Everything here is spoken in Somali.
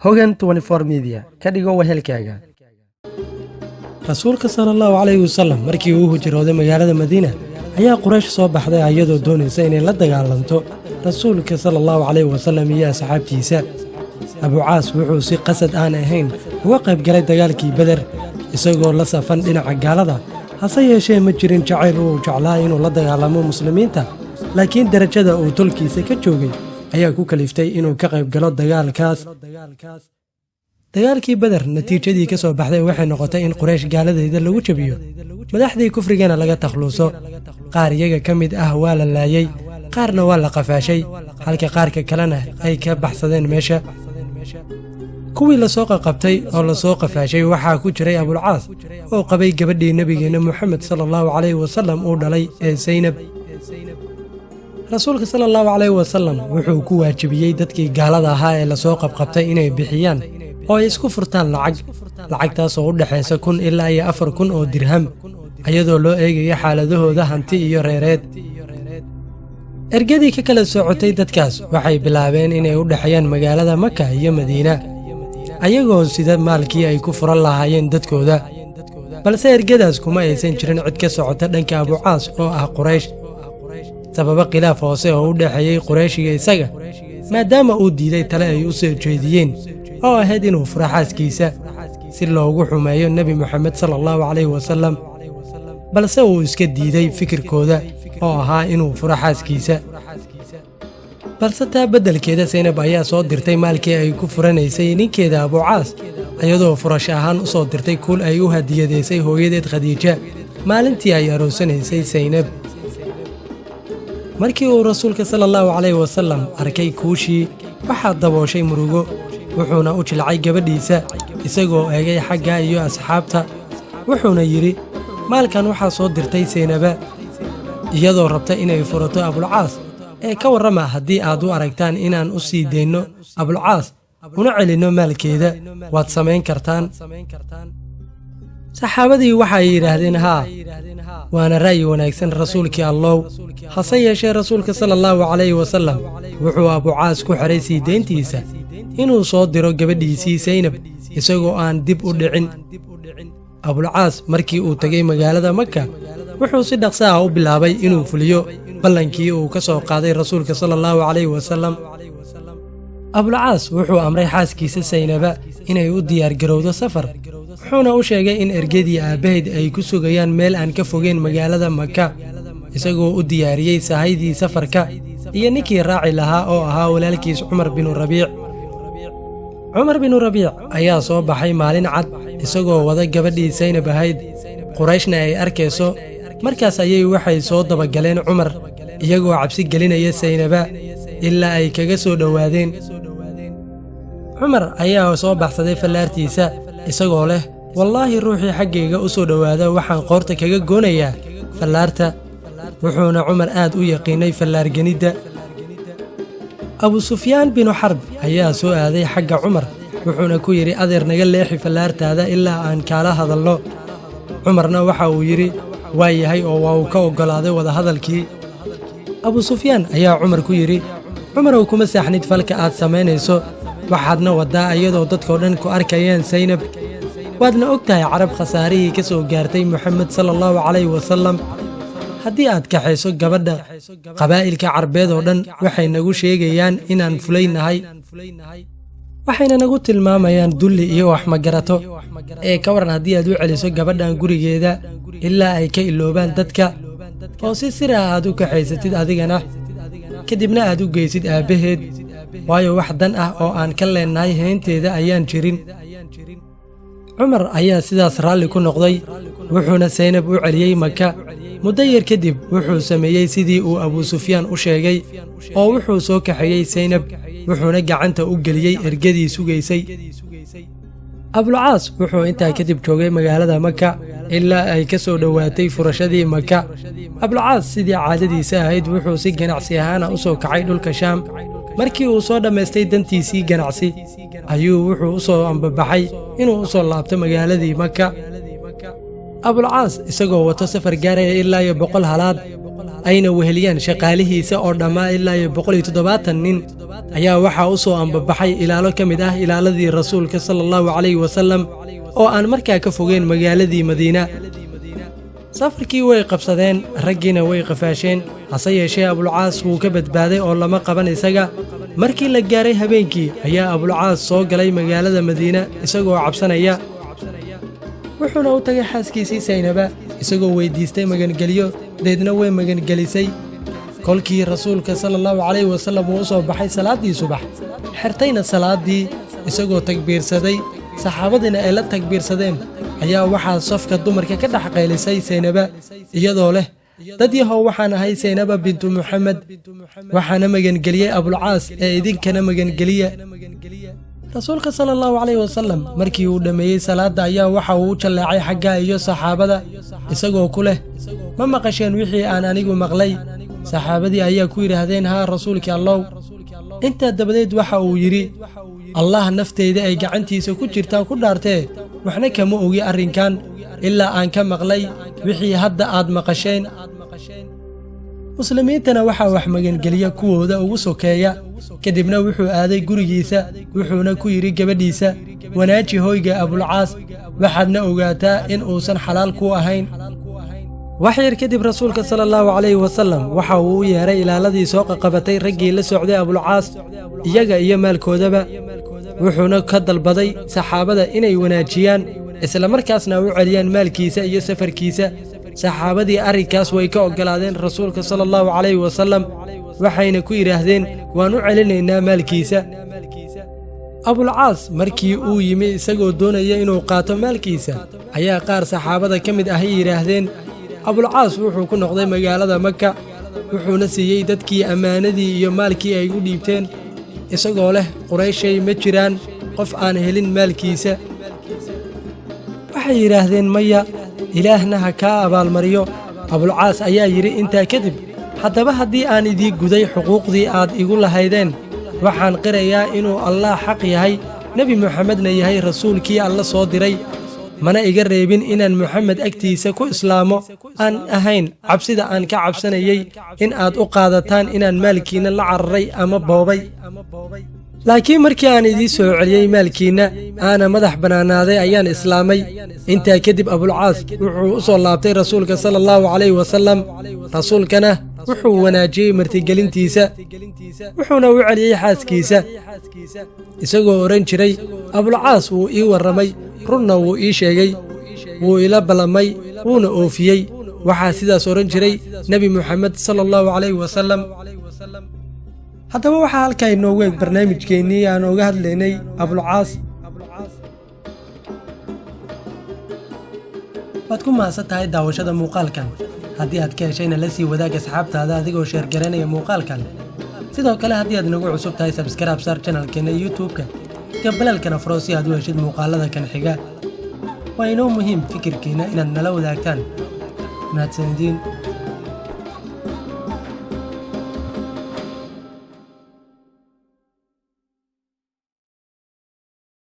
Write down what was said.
Hogan 24 Media ka dhigo wehelkaaga. Rasuulka sallallahu alayhi wasallam markii uu hijrooday magaalada Madiina ayaa Quraysh soo baxday iyadoo doonaysa inay la dagaalanto Rasuulka sallallahu alayhi wasallam iyo asxaabtiisa. Abu Caas wuxuu si qasad aan ahayn uga qayb galay dagaalkii Badr isagoo la safan dhinaca gaalada, hase yeeshee ma jirin jacayl uu jeclaa inuu la dagaalamo muslimiinta, laakiin darajada uu tolkiisa ka joogay ayaa ku kaliftay inuu ka qayb galo dagaalkaas. dagaalkii Badr natiijadii ka soo baxday waxay noqotay in Quraysh gaaladeeda lagu jabiyo, madaxdii kufrigana laga takhluuso. qaar iyaga ka mid ah waa la laayay, qaarna waa la qafaashay, halka qaarka kalena ay ka baxsadeen meesha. kuwii la soo qabtay oo la soo qafaashay waxaa ku jiray Abu Caas oo qabay gabadhii nabigeena Muhammad sallallahu alayhi wasallam uu dhalay ee Zaynab. Rasuulka sallallahu alayhi wasallam wuxuu ku waajibiyay dadkii gaalada ahaa ee la soo qabtay inay bixiyaan oo ay isku furtaan lacagtaas oo u dhaxaysa 1,000 ilaa 4,000 oo dirham, iyadoo loo eegayo xaaladahooda hanti iyo reereed. ergadii ka kala socotay dadkaas waxay bilaabeen inay u dhaxayaan magaalada Makka iyo Madiina, ayagoo sida maalkii ay ku furan lahaayeen dadkooda. balse ergadaas kuma aysan jirin cid ka socota dhanka Abu Caas oo ah Quraysh, sababa khilaaf hoose oo u dhaxeeyay Quraysh iyo isaga, maadaama uu diiday tale ay u soo jeediyeen oo ahayd inuu furo xaaskiisa si loogu xumeeyo Nabi Muhammad sallallahu alayhi wasallam, balse uu iska diiday fikirkooda oo ahaa inuu furo xaaskiisa. balse taa beddelkeeda Zaynab ayaa soo dirtay maalkii ay ku furanaysay ninkeeda Abu Caas, iyadoo furasho ahaan u soo dirtay kuul ay u hadiyadeysay hooyadeed Khadiija maalintii ay aroosanaysay Zaynab. markii uu rasuulka sallallahu alayhi wasallam arkay kuushii waxaa dabooshay murugo, wuxuuna u jilcay gabadhiisa isagoo eegay xagga iyo asxaabta, wuxuuna yidhi, maalkan waxaa soo dirtay Zaynaba iyadoo rabta inay furato Abu Caas, ee ka warrama haddii aad u aragtaan inaan u sii dayno Abu Caas una celinno maalkeeda, waad samayn kartaan. saxaabadii waxay yidhaahdeen haa, waana ra'yi wanaagsan rasuulkii Allow. hase yeeshee rasuulka sallallahu alayhi wasallam wuxuu Abu Caas ku xiray sii deyntiisa inuu soo diro gabadhiisii Zaynab isagoo aan dib u dhicin. Abu Caas markii uu tagay magaalada Makka wuxuu si dhaqso ah u bilaabay inuu fuliyo ballankii uu ka soo qaaday rasuulka sallallahu alayhi wasallam. Abu Caas wuxuu amray xaaskiisa Zaynaba inay u diyaar garowdo safar, wuxuuna u sheegay in ergadii aabaheed ay ku sugayaan meel aan ka fogeyn magaalada Makka, isagoo u diyaariyey sahaydii safarka iyo ninkii raaci lahaa oo ahaa walaalkiis Cumar bin Rabiic. Cumar bin Rabiic ayaa soo baxay maalin cad isagoo wada gabadhii Zaynab ahayd, Qurayshna ay arkayso. markaas ayay waxay soo dabagaleen Cumar iyagoo cabsi gelinaya Zaynaba ilaa ay kaga soo dhowaadeen. Cumar ayaa soo baxsaday fallaartiisa isagoo leh, wallaahi ruuxii xaggayga u soo dhowaada waxaan qoorta kaga goonayaa fallaarta. wuxuuna Cumar aad u yaqiinay fallaarganidda. Abu Sufyaan bin Harb ayaa soo aaday xagga Cumar, wuxuuna ku yidhi, adeer naga leexi fallaartaada ilaa aan kaala hadalno. Cumarna waxa uu yidhi, waa yahay, oo waa uu ka oggolaaday wada hadalkii. Abu Sufyaan ayaa Cumar ku yidhi, Cumarow kuma saaxnid falka aad samaynayso, waxaadna waddaa iyadoo dadkoo dhan ku arkayaan Zaynab. waadna og tahay carab khasaarihii ka soo gaartay Muhammad sallallahu alayhi wasallam. haddii aad kaxayso gabadha, qabaa'ilka carbeed oo dhan waxay nagu sheegayaan inaan fulaynahay, waxayna nagu tilmaamayaan dulli iyo wax magarato. ee ka waran haddii aad u celiso gabadhan gurigeeda ilaa ay ka iloobaan dadka, oo si sir ah aad u kaxaysatid adigana, kadibna aad u geysid aabbaheed, waayo wax dan ah oo aan ka leenahay haynteeda ayaan jirin. Cumar ayaa sidaas raalli ku noqday, wuxuuna Zaynab u celiyey Makka. muddo yar kadib wuxuu sameeyey sidii uu Abu Sufyaan u sheegay, oo wuxuu soo kaxeeyey Zaynab, wuxuuna gacanta u geliyey ergadii sugaysay. Abu Caas wuxuu intaa kadib joogay magaalada Makka ilaa ay ka soo dhowaatay furashadii Makka. Abu Caas sidii caadadiisa ahayd wuxuu si ganacsi ahaan u soo kacay dhulka Shaam. markii uu soo dhammaystay dantiisii ganacsi ayuu wuxuu u soo ambabaxay inuu u soo laabto magaaladii Makka. Abu Caas isagoo wato safar gaaraya ilaa 100 halaad ayna weheliyaan shaqaalihiisa oo dhammaa ilaa 170 nin ayaa waxaa u soo ambabaxay ilaalo ka mid ah ilaaladii rasuulka sallallahu calayhi wasallam oo aan markaa ka fogeyn magaaladii Madiina. safarkii way qabsadeen, raggiina way qafaasheen, hase yeeshee Abulcaas wuu ka badbaaday oo lama qaban isaga. markii la gaaray habeenkii ayaa Abulcaas soo galay magaalada Madiina isagoo cabsanaya. wuxuuna u tagay xaaskiisii Saynaba isagoo weydiistay magangeliyo, deedna way magangelisay. kolkii rasuulka sallallahu calayhi wasallam uu soo baxay salaadii subax, xirtayna salaadii isagoo takbiirsaday, saxaabadina ay la takbiirsadeen, ayaa waxaa safka dumarka ka dhex qaylisay Saynaba iyadoo leh dad yahow waxaan ahay Saynaba bintu Muxamed, waxaana magangeliyey Abulcaas ee idinkana magangeliya. rasuulka sallallahu calayhi wasallam markii uu dhameeyey salaada ayaa waxa uu jaleecay xagga iyo saxaabada isagoo ku leh ma maqasheen wixii aan anigu maqlay? saxaabadii ayaa ku yiraahdeen haa rasuulka Allah. inta dabadeed waxa uu yiri Allah nafteyda ay gacantiisa ku jirtaan ku dhaartee waxna kama ogi arrinkan ilaa aan ka maqlay wixii hadda aad maqasheen. muslimiintana waxa wax magangeliya kuwooda ugu sokeeya. kadibna wuxuu aaday gurigiisa, wuxuuna ku yiri gabadhiisa wanaaji hoyga Abulcaas, waxaadna ogaataa in uusan xalaal ku ahayn. wax yar kadib rasuulka sallallahu calayhi wasallam waxa uu u yeeray ilaaladii soo qabatay raggii la socday Abulcaas iyaga iyo maalkoodaba, wuxuuna ka dalbaday saxaabada inay wanaajiyaan isla markaasna u celiyaan maalkiisa iyo safarkiisa. saxaabadii arrinkaas way ka ogolaadeen rasuulka sallallahu calayhi wasallam, waxayna ku yiraahdeen waan u celinaynaa maalkiisa. Abulcaas markii uu yimi isagoo doonaya inuu qaato maalkiisa ayaa qaar saxaabada ka mid ah yiraahdeen Abulcaas wuxuu ku noqday magaalada Makka, wuxuuna siiyey dadkii ammaanadii iyo maalkii ay u dhiibteen, isagoo leh Qurayshay ma jiraan qof aan helin maalkiisa. waxay yiraahdeen maya, ilaahna ha ka abaalmariyo. Abulcaas ayaa yiri intaa kadib haddaba haddii aan idii guday xuquuqdii aad igu lahaydeen, waxaan qirayaa inuu Allah xaq yahay, Nabi Muxammedna yahay rasuulkii Alla soo diray, mana iga reebin inaan Muxammed agtiisa ku islaamo aan ahayn cabsida aan ka cabsanayay in aad u qaadataan inaan maalkiina la cararay ama boobay. laakiin markii aan idii soo celiyey maalkiina aana madax banaanaaday ayaan islaamay. intaa kadib Abulcaas wuxuu u soo laabtay rasuulka sallallahu calayhi wasallam, rasuulkana wuxuu wanaajiyey martigelintiisa, wuxuuna u celiyey xaaskiisa isagoo oran jiray Abulcaas wuu ii warramay, runna wuu ii sheegay, wuu ila ballamay, wuuna oofiyey. waxaa sidaas oran jiray Nabi Muxamed sallallahu calayhi wasallam. haddaba waxaa halkaa inoogu eeg barnaamijkeennii aan uga hadlaynay Abulcaas. waad ku mahadsan tahay daawashada muuqaalkan. haddii aad ka heshayna la sii wadaag asxaabtaada adigoo sheer garanaya muuqaalkan. sidoo kale haddii aad nagu cusub tahay subscribe saar channelkeena YouTube-ka, gabalaalkana furo si aad u heshid muuqaalada kan xiga. waa inoo muhiim fikirkiina inaad nala wadaagtaan. mahadsanidin.